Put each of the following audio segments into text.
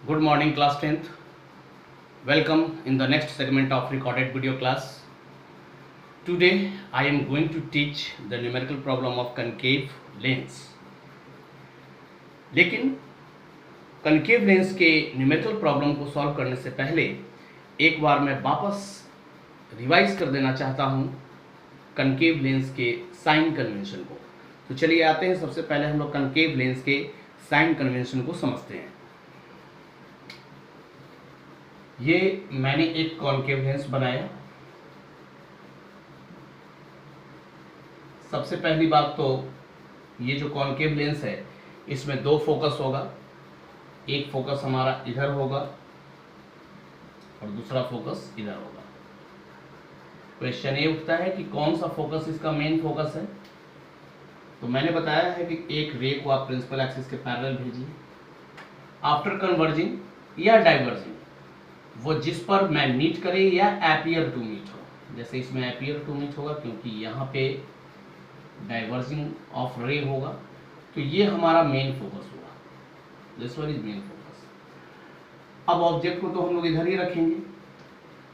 Good morning, class 10th. Welcome in the next segment of recorded video class. Today I am going to teach the numerical problem of concave lens. लेकिन concave lens के numerical problem को solve करने से पहले एक बार मैं वापस revise कर देना चाहता हूँ concave lens के साइन कन्वेंशन को। तो चलिए आते हैं, सबसे पहले हम लोग concave lens के साइन कन्वेंशन को समझते हैं। ये मैंने एक कॉन्केव लेंस बनाया। सबसे पहली बात तो ये जो कॉन्केव लेंस है इसमें दो फोकस होगा। एक फोकस हमारा इधर होगा और दूसरा फोकस इधर होगा। क्वेश्चन ये उठता है कि कौन सा फोकस इसका मेन फोकस है। तो मैंने बताया है कि एक रे को आप प्रिंसिपल एक्सिस के पैरेलल भेजिए। आफ्टर कन्वर्जिंग या डाइवर्जिंग, वो जिस पर मैं मीट करे या एपियर टू मीट हो। जैसे इसमें एपियर टू मीट होगा क्योंकि यहाँ पे डाइवर्जिंग ऑफ रे होगा, तो ये हमारा मेन फोकस होगा। This one is main focus. अब ऑब्जेक्ट को तो हम लोग इधर ही रखेंगे,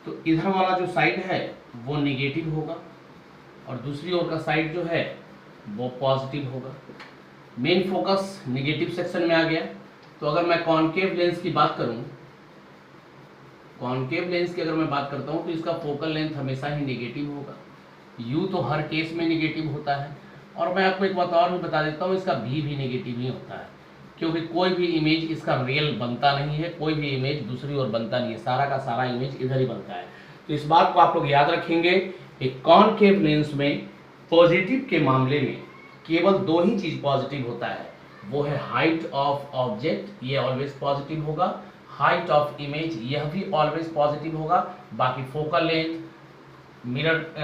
तो इधर वाला जो साइड है वो नेगेटिव होगा और दूसरी ओर का साइड जो है वो पॉजिटिव होगा। मेन फोकस नेगेटिव सेक्शन में आ गया। तो अगर मैं कॉन्केव लेंस की बात करूं, कॉन्केव लेंस की अगर मैं बात करता हूं तो इसका फोकल लेंथ हमेशा ही नेगेटिव होगा। यू तो हर केस में नेगेटिव होता है, और मैं आपको एक बात और भी बता देता हूं, इसका भी नेगेटिव ही होता है, क्योंकि कोई भी इमेज इसका रियल बनता नहीं है, कोई भी इमेज दूसरी ओर बनता नहीं है, सारा का सारा इमेज इधर ही बनता है। तो इस बात को आप लोग याद रखेंगे कि कॉन्केव लेंस में पॉजिटिव के मामले में केवल दो ही चीज पॉजिटिव होता है, वो है हाइट ऑफ ऑब्जेक्ट, ये ऑलवेज पॉजिटिव होगा। हाइट ऑफ इमेज, यह भी ऑलवेज पॉजिटिव होगा। बाकी focal length, mirror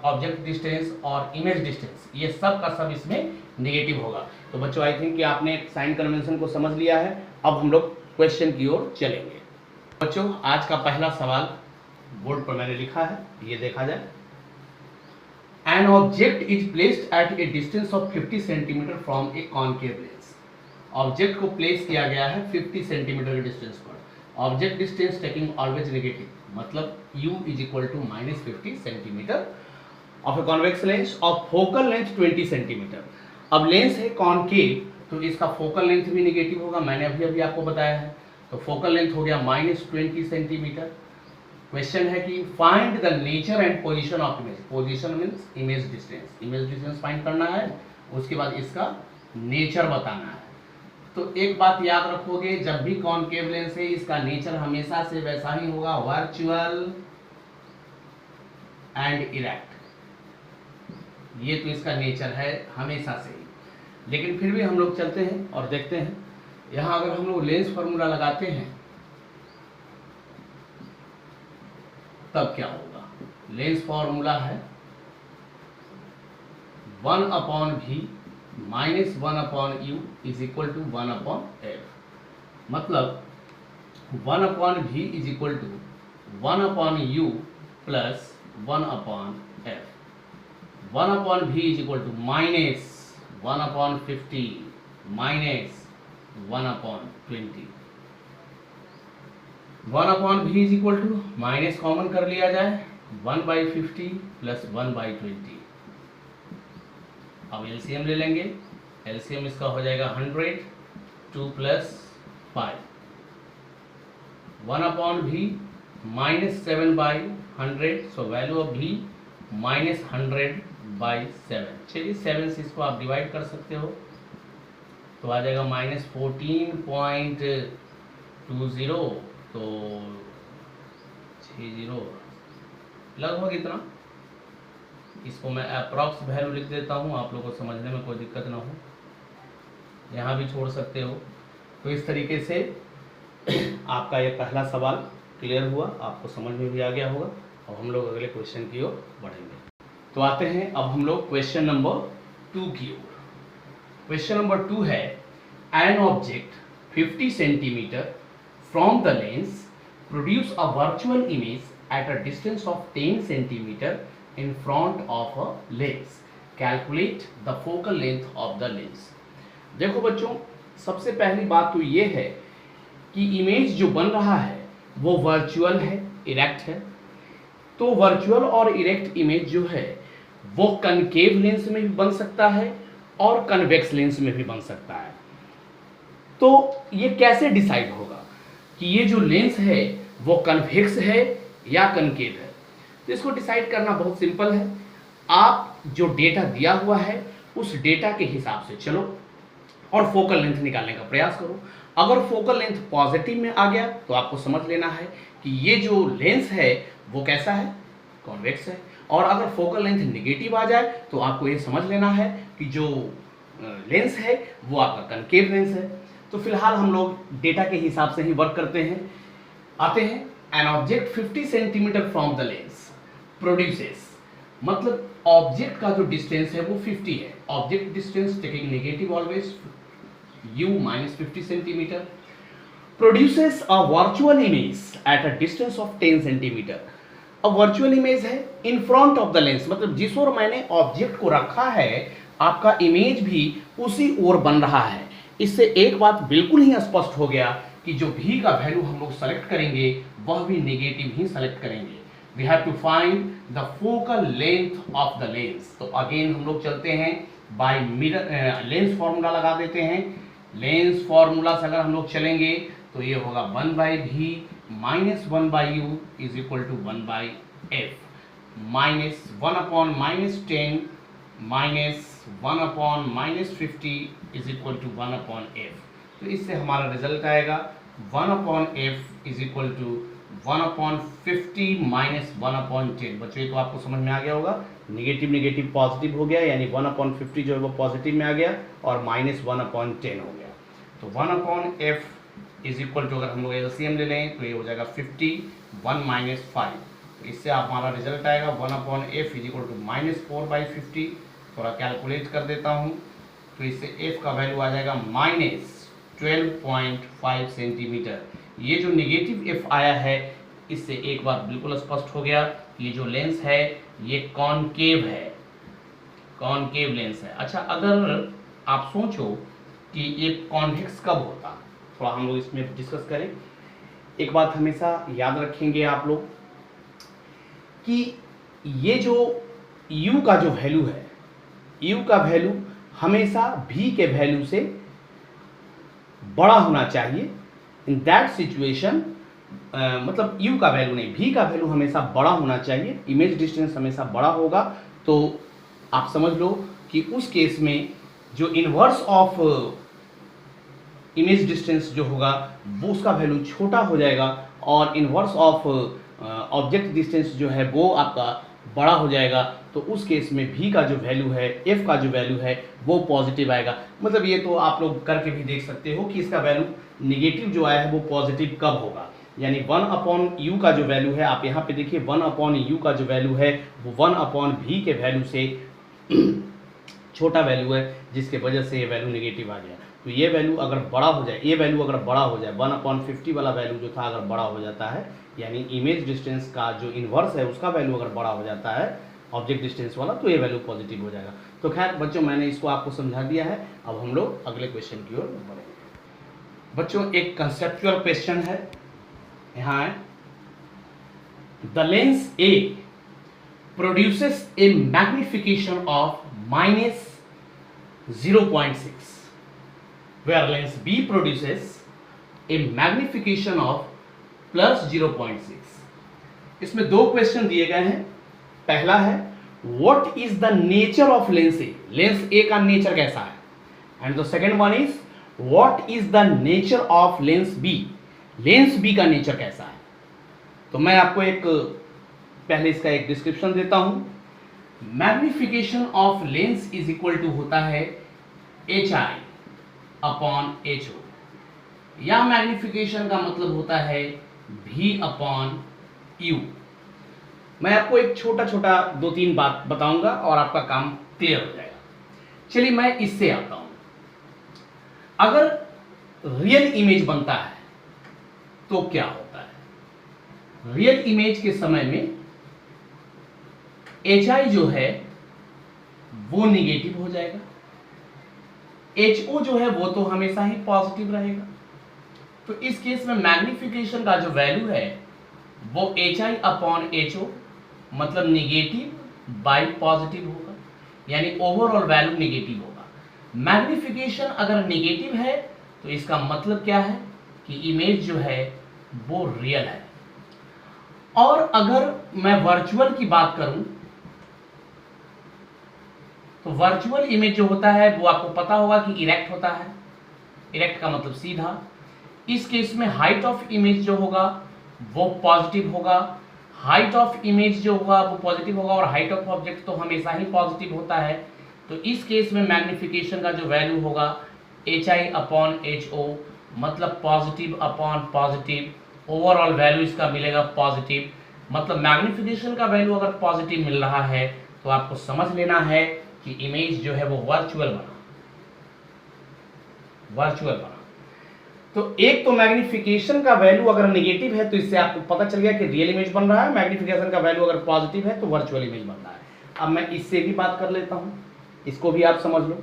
object distance और इमेज डिस्टेंस, ये सब का सब इसमें नेगेटिव होगा। तो बच्चों आई थिंक कि आपने साइन कन्वेंशन को समझ लिया है। अब हम लोग क्वेश्चन की ओर चलेंगे। बच्चों आज का पहला सवाल बोर्ड पर मैंने लिखा है, ये देखा जाए। An object is placed at a distance of 50 cm from a concave lens. Object को प्लेस किया गया है 50 सेंटीमीटर के डिस्टेंस पर। Object distance taking always negative, मतलब u is equal to -50 centimetre of a convex lens of focal length 20 centimetre. अब lens है concave, तो इसका फोकल लेंथ भी नेगेटिव होगा, मैंने अभी आपको बताया है। तो फोकल लेंथ हो गया -20 सेंटीमीटर। क्वेश्चन है कि find the nature and position of image. Position means image distance, image distance find करना है, उसके बाद इसका नेचर बताना है। तो एक बात याद रखोगे, जब भी कॉन्केव लेंस है इसका नेचर हमेशा से वैसा ही होगा, वर्चुअल एंड इरेक्ट। ये तो इसका नेचर है हमेशा से ही। लेकिन फिर भी हम लोग चलते हैं और देखते हैं, यहाँ अगर हम लोग लेंस फार्मूला लगाते हैं तब क्या होगा। लेंस फॉर्मूला है 1/v -1/u is equal to 1/f। मतलब 1/v is equal to 1/u plus 1/f। 1/v is equal to -1/50 -1/20। 1/v is equal to minus common कर लिया जाए 1/50 प्लस 1/20। अब एलसीएम ले लेंगे। एलसीएम इसका हो जाएगा 100, 2 + 5। 1/v -7/100, so value of v -100/7। चलिए 7 से इसको आप डिवाइड कर सकते हो, तो आ जाएगा -14.20, तो 60 लगभग इतना। इसको मैं अप्रॉक्स वैल्यू लिख देता हूँ, आप लोगों को समझने में कोई दिक्कत ना हो, यहाँ भी छोड़ सकते हो। तो इस तरीके से आपका ये पहला सवाल क्लियर हुआ, आपको समझ में भी आ गया होगा। अब हम लोग अगले क्वेश्चन की ओर बढ़ेंगे। तो आते हैं अब हम लोग क्वेश्चन नंबर 2 की ओर। क्वेश्चन नंबर 2 है, an object 50 centimetre from the lens produce a virtual image at a distance of 10 cm in front of a lens. Calculate the focal length of the lens. देखो बच्चों, सबसे पहली बात तो ये है कि इमेज जो बन रहा है वो वर्चुअल है, इरेक्ट है। तो वर्चुअल और इरेक्ट इमेज जो है वो कनकेव लेंस में भी बन सकता है और कन्वेक्स लेंस में भी बन सकता है। तो ये कैसे डिसाइड होगा कि ये जो लेंस है वो कन्वेक्स है या कनकेव है? तो इसको डिसाइड करना बहुत सिंपल है। आप जो डेटा दिया हुआ है उस डेटा के हिसाब से चलो और फोकल लेंथ निकालने का प्रयास करो। अगर फोकल लेंथ पॉजिटिव में आ गया तो आपको समझ लेना है कि ये जो लेंस है वो कैसा है, कॉन्वेक्स है। और अगर फोकल लेंथ नेगेटिव आ जाए तो आपको ये समझ लेना है कि जो लेंस है वो आपका कनकेव लेंस है। तो फिलहाल हम लोग डेटा के हिसाब से ही वर्क करते हैं। आते हैं, an object 50 centimetre from the lens produces, मतलब ऑब्जेक्ट का जो डिस्टेंस है वो 50 है। Object distance taking negative always u minus 50 centimeter produces a virtual image at a distance of 10 centimeter। अब वर्चुअल इमेज है in front of the lens, मतलब जिस ओर मैंने ऑब्जेक्ट को रखा है आपका इमेज भी उसी ओर बन रहा है। इससे एक बात बिल्कुल ही स्पष्ट हो गया कि जो भी का वैल्यू हम लोग सेलेक्ट करेंगे वह भी नेगेटिव ही सेलेक्ट करेंगे। We have to find the focal length of the lens. तो अगेन हम लोग चलते हैं बाय मिरर लेंस फॉर्मूला लगा देते हैं। लेंस फॉर्मूला से अगर हम लोग चलेंगे तो ये होगा 1/v minus 1/u is equal to 1/f minus 1/-10 minus 1/-50 is equal to 1/f। तो इससे हमारा रिजल्ट आएगा 1/f is equal to 1/50 minus 1/10। बच्चों ये तो आपको समझ में आ गया होगा, नेगेटिव नेगेटिव पॉजिटिव हो गया, यानी 1/50 जो है वो पॉजिटिव में आ गया और माइनस 1/10 हो गया। तो 1/f इज इक्वल टू, अगर हम लोग एलसीएम ले लें तो ये हो जाएगा 50, 1 माइनस 5। तो इससे हमारा रिजल्ट आएगा 1/f इज इक्वल टू -4/50। थोड़ा कैलकुलेट कर देता हूँ तो इससे f का वैल्यू आ जाएगा -12.5 सेंटीमीटर। ये जो नेगेटिव f आया है इससे एक बात बिल्कुल स्पष्ट हो गया, ये जो लेंस है ये कॉनकेव है, कॉनकेव लेंस है। अच्छा, अगर आप सोचो कि ये कॉन्वेक्स कब होता, थोड़ा हम लोग इसमें डिस्कस करें। एक बात हमेशा याद रखेंगे आप लोग कि ये जो u का जो वैल्यू है, u का वैल्यू हमेशा v के वैल्यू से बड़ा होना चाहिए। इन दैट सिचुएशन मतलब u का वैल्यू नहीं, v का वैल्यू हमेशा बड़ा होना चाहिए, इमेज डिस्टेंस हमेशा बड़ा होगा। तो आप समझ लो कि उस केस में जो इनवर्स ऑफ इमेज डिस्टेंस जो होगा वो उसका वैल्यू छोटा हो जाएगा और इनवर्स ऑफ ऑब्जेक्ट डिस्टेंस जो है वो आपका बड़ा हो जाएगा। तो उस केस में v का जो वैल्यू है, f का जो वैल्यू है वो पॉजिटिव आएगा। मतलब ये तो आप लोग करके भी देख सकते हो कि इसका वैल्यू निगेटिव जो आया है वो पॉजिटिव कब होगा, यानी 1/u का जो वैल्यू है, आप यहाँ पे देखिए 1/u का जो वैल्यू है वो 1/v के वैल्यू से छोटा वैल्यू है, जिसके वजह से ये वैल्यू नेगेटिव आ गया। तो ये वैल्यू अगर बड़ा हो जाए, ये वैल्यू अगर बड़ा हो जाए, 1/50 वाला वैल्यू जो था अगर बड़ा हो जाता है, यानी इमेज डिस्टेंस का जो इन्वर्स है उसका वैल्यू अगर बड़ा हो जाता है ऑब्जेक्ट डिस्टेंस वाला, तो ये वैल्यू पॉजिटिव हो जाएगा। तो खैर बच्चों, मैंने इसको आपको समझा दिया है। अब हम लोग अगले क्वेश्चन की ओर बढ़ेंगे। बच्चों, एक कंसेप्चुअल क्वेश्चन है, यहाँ है, the lens A produces a magnification of -0.6 where lens B produces a magnification of +0.6। इसमें दो क्वेश्चन दिए गए हैं। पहला है what is the nature of lens A, lens A का नेचर कैसा है, and the second one is what is the nature of lens B, lens B का नेचर कैसा है। तो मैं आपको एक पहले इसका एक डिस्क्रिप्शन देता हूं। Magnification of lens is equal to होता है HI/HO, या मैग्निफिकेशन का मतलब होता है V/U। मैं आपको एक छोटा छोटा 2-3 बात बताऊंगा और आपका काम क्लियर हो जाएगा। चलिए मैं इससे आता हूं। अगर रियल इमेज बनता है तो क्या होता है, रियल इमेज के समय में HI जो है वो निगेटिव हो जाएगा, HO जो है वो तो हमेशा ही पॉजिटिव रहेगा। तो इस केस में मैग्निफिकेशन का जो वैल्यू है वो HI/HO मतलब निगेटिव बाय पॉजिटिव होगा, यानी ओवरऑल वैल्यू निगेटिव होगा। मैग्निफिकेशन अगर निगेटिव है तो इसका मतलब क्या है कि इमेज जो है वो रियल है। और अगर मैं वर्चुअल की बात करूं तो वर्चुअल इमेज जो होता है वो आपको पता होगा कि इरेक्ट होता है। इरेक्ट का मतलब सीधा। इस केस में हाइट ऑफ इमेज जो होगा वो पॉजिटिव होगा। हाइट ऑफ इमेज जो होगा वो पॉजिटिव होगा और हाइट ऑफ ऑब्जेक्ट तो हमेशा ही पॉजिटिव होता है। तो इस केस में मैग्निफिकेशन का जो वैल्यू होगा HI/HO मतलब positive upon positive, overall value इसका मिलेगा पॉजिटिव। मतलब मैग्निफिकेशन का वैल्यू अगर पॉजिटिव मिल रहा है तो आपको समझ लेना है कि इमेज जो है वो वर्चुअल बना। तो एक तो मैग्निफिकेशन का वैल्यू अगर नेगेटिव है तो इससे आपको पता चल गया कि रियल इमेज बन रहा है। मैग्निफिकेशन का वैल्यू अगर पॉजिटिव है तो वर्चुअल इमेज बन रहा है। अब मैं इससे भी बात कर लेता हूं, इसको भी आप समझ लो।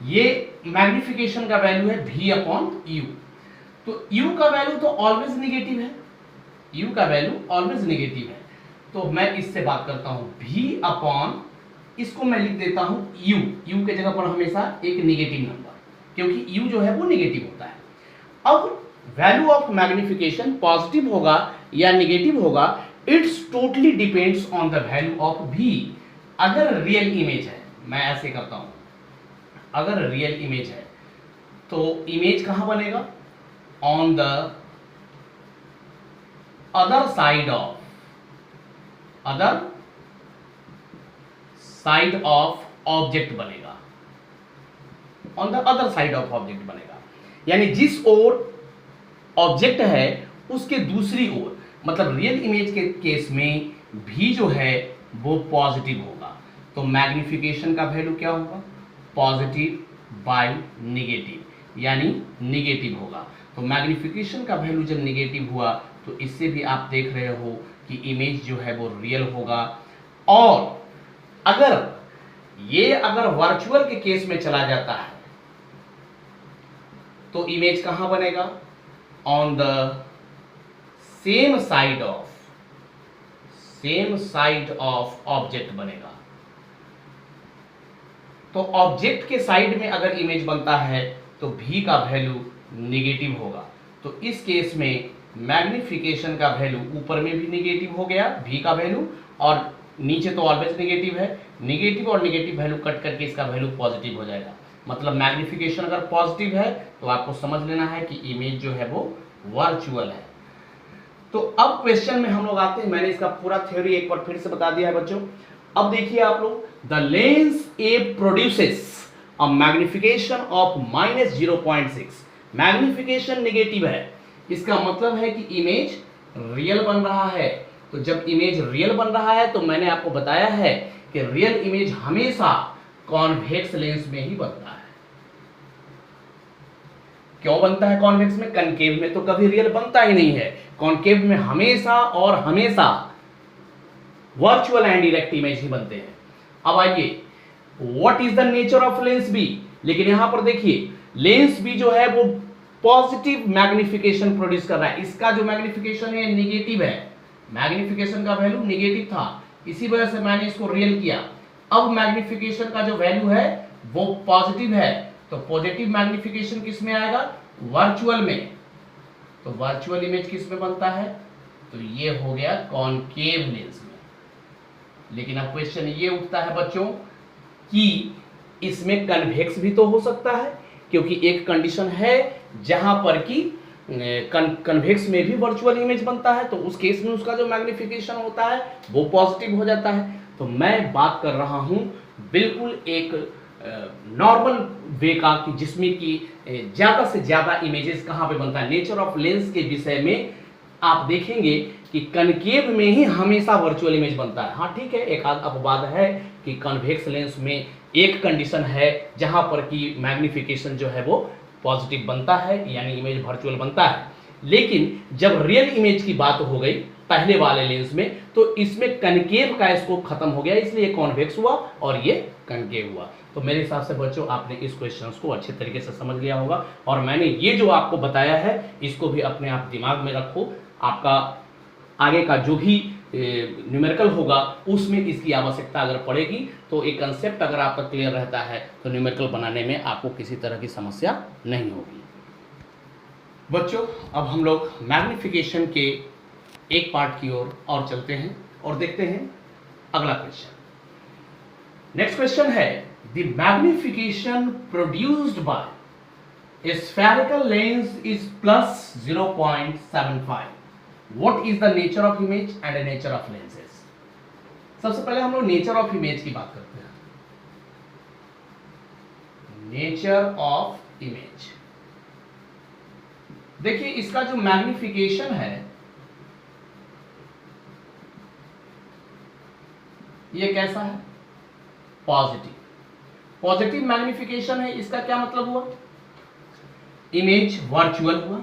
ये मैग्निफिकेशन का वैल्यू है V/U। तो U का वैल्यू तो ऑलवेज नेगेटिव है, U का वैल्यू ऑलवेज नेगेटिव है। तो मैं इससे बात करता हूं V/, इसको मैं लिख देता हूं U के जगह पर हमेशा एक नेगेटिव नंबर, क्योंकि U जो है वो नेगेटिव होता है। अब वैल्यू ऑफ मैग्निफिकेशन पॉजिटिव होगा या नेगेटिव होगा, it's totally depends on the value of V। अगर रियल इमेज है, मैं ऐसे करता हूं, अगर रियल इमेज है तो इमेज कहां बनेगा? On the other side of object बनेगा। On the other side of object बनेगा, यानी जिस ओर ऑब्जेक्ट है उसके दूसरी ओर। मतलब रियल इमेज के केस में भी जो है वो पॉजिटिव होगा। तो मैग्निफिकेशन का वैल्यू क्या होगा? पॉजिटिव बाय नेगेटिव, यानी नेगेटिव होगा। तो मैग्निफिकेशन का वैल्यू जब नेगेटिव हुआ तो इससे भी आप देख रहे हो कि इमेज जो है वो रियल होगा। और अगर वर्चुअल के केस में चला जाता है तो इमेज कहां बनेगा? On the same side of object बनेगा। तो ऑब्जेक्ट के साइड में अगर इमेज बनता है तो V का वैल्यू नेगेटिव होगा। तो इस केस में मैग्निफिकेशन का वैल्यू ऊपर में भी नेगेटिव हो गया V का वैल्यू, और नीचे तो ऑलवेज नेगेटिव है। नेगेटिव और नेगेटिव वैल्यू कट करके इसका वैल्यू पॉजिटिव हो जाएगा। मतलब मैग्निफिकेशन अगर पॉजिटिव है तो आपको समझ लेना है कि इमेज जो है वो वर्चुअल है। तो अब क्वेश्चन में हम लोग आते हैं। मैंने इसका पूरा थ्योरी एक बार फिर से बता दिया है बच्चों। अब देखिए आप लोग, the lens A produces a magnification of -0.6। Magnification negative है, इसका मतलब है कि इमेज रियल बन रहा है। तो जब इमेज रियल बन रहा है तो मैंने आपको बताया है कि रियल इमेज हमेशा कॉन्वेक्स लेंस में ही बनता है। क्यों बनता है कॉन्वेक्स में? कनकेव में तो कभी रियल बनता ही नहीं है। कॉन्केव में हमेशा और हमेशा वर्चुअल एंड डायरेक्ट इमेज ही बनते हैं। अब आइए, what is the nature of lens B. लेकिन यहां पर देखिए, लेंस बी जो है वो पॉजिटिव मैग्निफिकेशन प्रोड्यूस कर रहा है। इसका जो मैग्निफिकेशन है नेगेटिव है, मैग्निफिकेशन का वैल्यू नेगेटिव था, इसी वजह से मैंने इसको रियल किया। अब मैग्निफिकेशन का जो वैल्यू है वो पॉजिटिव है, तो पॉजिटिव मैग्निफिकेशन किस में आएगा? वर्चुअल में। तो वर्चुअल इमेज किस में बनता है? तो ये हो गया कॉनकेव लेंस में। लेकिन अब क्वेश्चन ये उठता है बच्चों कि इसमें कन्वेक्स भी तो हो सकता है, क्योंकि एक कंडीशन है जहां पर कि कन्वेक्स में भी वर्चुअल इमेज बनता है। तो उस केस में उसका जो मैग्निफिकेशन होता है वो पॉजिटिव हो जाता है। तो मैं बात कर रहा हूं बिल्कुल एक नॉर्मल वे का, कि जिसमें कि ज़्यादा से ज़्यादा इमेजेस कहाँ पे बनता है। नेचर ऑफ लेंस के विषय में आप देखेंगे कि कनकेव में ही हमेशा वर्चुअल इमेज बनता है। हाँ ठीक है, एक आध अपवाद है कि कन्वेक्स लेंस में एक कंडीशन है जहाँ पर कि मैग्निफिकेशन जो है वो पॉजिटिव बनता है, यानी इमेज वर्चुअल बनता है। लेकिन जब रियल इमेज की बात हो गई पहले वाले लेंस में, तो इसमें कनकेव का स्कोप खत्म हो गया, इसलिए कॉन्वेक्स हुआ और ये कनकेव हुआ। तो मेरे हिसाब से बच्चों आपने इस क्वेश्चन को अच्छे तरीके से समझ लिया होगा, और मैंने ये जो आपको बताया है इसको भी अपने आप दिमाग में रखो। आपका आगे का जो भी न्यूमेरिकल होगा उसमें इसकी आवश्यकता अगर पड़ेगी तो एक कंसेप्ट अगर आपका क्लियर रहता है तो न्यूमेरिकल बनाने में आपको किसी तरह की समस्या नहीं होगी। बच्चों अब हम लोग मैग्निफिकेशन के एक पार्ट की ओर और चलते हैं और देखते हैं अगला क्वेश्चन। नेक्स्ट क्वेश्चन है the magnification produced by A spherical lens is plus 0.75। What is the nature of image and the nature of lenses? सबसे पहले हम लोग नेचर ऑफ इमेज की बात करते हैं। नेचर ऑफ इमेज, देखिए इसका जो मैग्निफिकेशन है ये कैसा है, पॉजिटिव। पॉजिटिव मैग्निफिकेशन है, इसका क्या मतलब हुआ, इमेज वर्चुअल हुआ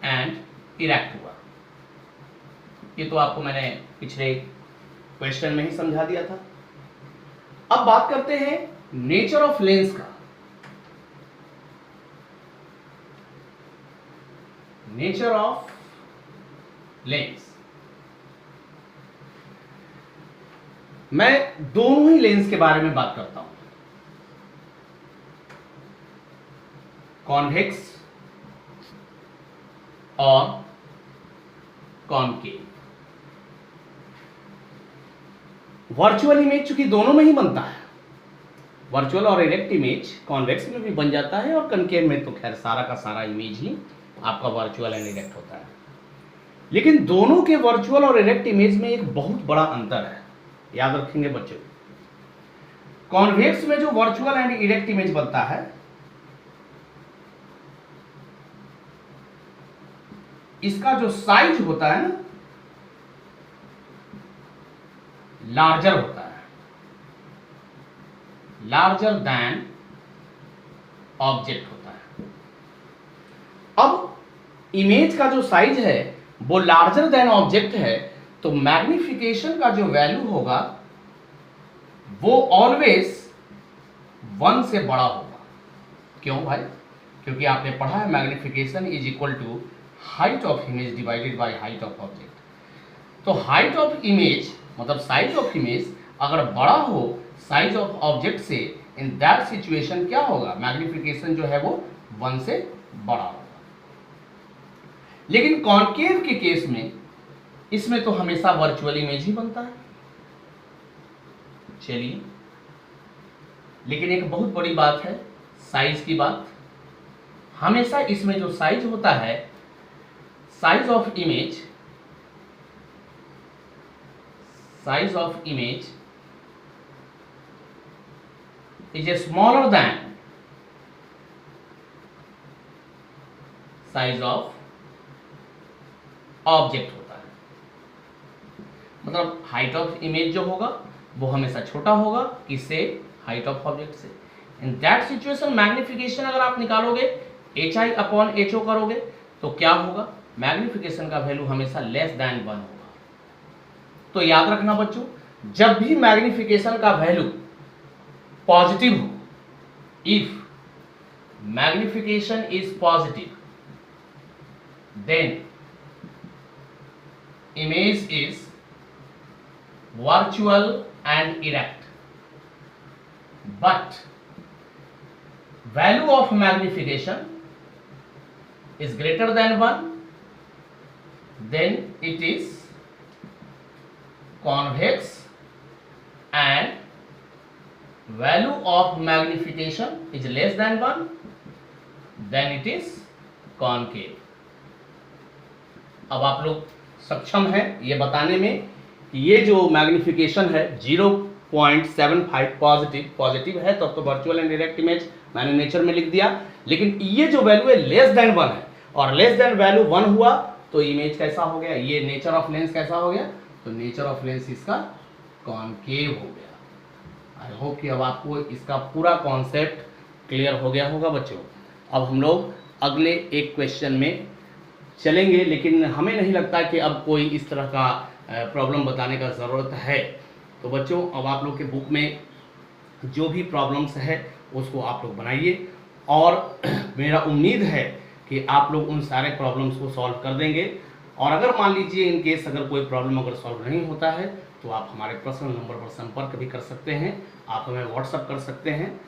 एंड इरेक्ट हुआ। ये तो आपको मैंने पिछले क्वेश्चन में ही समझा दिया था। अब बात करते हैं नेचर ऑफ लेंस का। नेचर ऑफ लेंस, मैं दोनों ही लेंस के बारे में बात करता हूं, कॉन्वेक्स और कॉनकेव। वर्चुअल इमेज चूंकि दोनों में ही बनता है, वर्चुअल और इरेक्ट इमेज कॉन्वेक्स में भी बन जाता है और कनकेव में तो खैर सारा का सारा इमेज ही आपका वर्चुअल एंड इरेक्ट होता है। लेकिन दोनों के वर्चुअल और इरेक्ट इमेज में एक बहुत बड़ा अंतर है, याद रखेंगे बच्चों। कॉन्वेक्स में जो वर्चुअल एंड इरेक्ट इमेज बनता है इसका जो साइज होता है ना लार्जर होता है, लार्जर देन ऑब्जेक्ट होता है। अब इमेज का जो साइज है वो लार्जर देन ऑब्जेक्ट है, तो मैग्निफिकेशन का जो वैल्यू होगा वो ऑलवेज 1 से बड़ा होगा। क्यों भाई, क्योंकि आपने पढ़ा है magnification is equal to height of image divided by height of object. तो हाइट ऑफ इमेज मतलब साइज ऑफ इमेज अगर बड़ा हो साइज ऑफ ऑब्जेक्ट से, इन दैट सिचुएशन क्या होगा, मैग्निफिकेशन जो है वो 1 से बड़ा होगा। लेकिन कॉनकेव के केस में इसमें तो हमेशा वर्चुअल इमेज ही बनता है। चलिए, लेकिन एक बहुत बड़ी बात है साइज की बात। हमेशा इसमें जो साइज होता है, size of image is a smaller than size of object होता है। मतलब हाइट ऑफ इमेज जो होगा वो हमेशा छोटा होगा, किससे, हाइट ऑफ ऑब्जेक्ट से। इन दैट सिचुएशन मैग्निफिकेशन अगर आप निकालोगे HI/HO करोगे तो क्या होगा, मैग्निफिकेशन का वैल्यू हमेशा लेस देन 1 होगा। तो याद रखना बच्चों, जब भी मैग्निफिकेशन का वैल्यू पॉजिटिव हो, if magnification is positive then image is virtual and erect, but value of magnification is greater than 1, then it is convex, and value of magnification is less than 1, then it is concave. अब आप लोग सक्षम हैं ये बताने में कि ये जो मैग्निफिकेशन है 0.75 पॉजिटिव है, तब तो वर्चुअल एंड डायरेक्ट इमेज मैंने नेचर में लिख दिया। लेकिन ये जो वैल्यू है लेस देन 1 है और लेस देन वैल्यू 1 हुआ तो इमेज कैसा हो गया, ये नेचर ऑफ लेंस कैसा हो गया, तो नेचर ऑफ लेंस इसका कॉनकेव हो गया। आई होप कि अब आपको इसका पूरा कॉन्सेप्ट क्लियर हो गया होगा बच्चों। अब हम लोग अगले एक क्वेश्चन में चलेंगे, लेकिन हमें नहीं लगता कि अब कोई इस तरह का प्रॉब्लम बताने का ज़रूरत है। तो बच्चों, अब आप लोग के बुक में जो भी प्रॉब्लम्स है उसको आप लोग बनाइए, और मेरा उम्मीद है कि आप लोग उन सारे प्रॉब्लम्स को सॉल्व कर देंगे। और अगर मान लीजिए इन केस अगर कोई प्रॉब्लम अगर सॉल्व नहीं होता है तो आप हमारे पर्सनल नंबर पर संपर्क भी कर सकते हैं, आप हमें व्हाट्सअप कर सकते हैं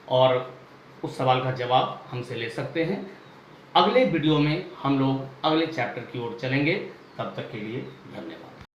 और उस सवाल का जवाब हमसे ले सकते हैं। अगले वीडियो में हम लोग अगले चैप्टर की ओर चलेंगे। तब तक के लिए धन्यवाद।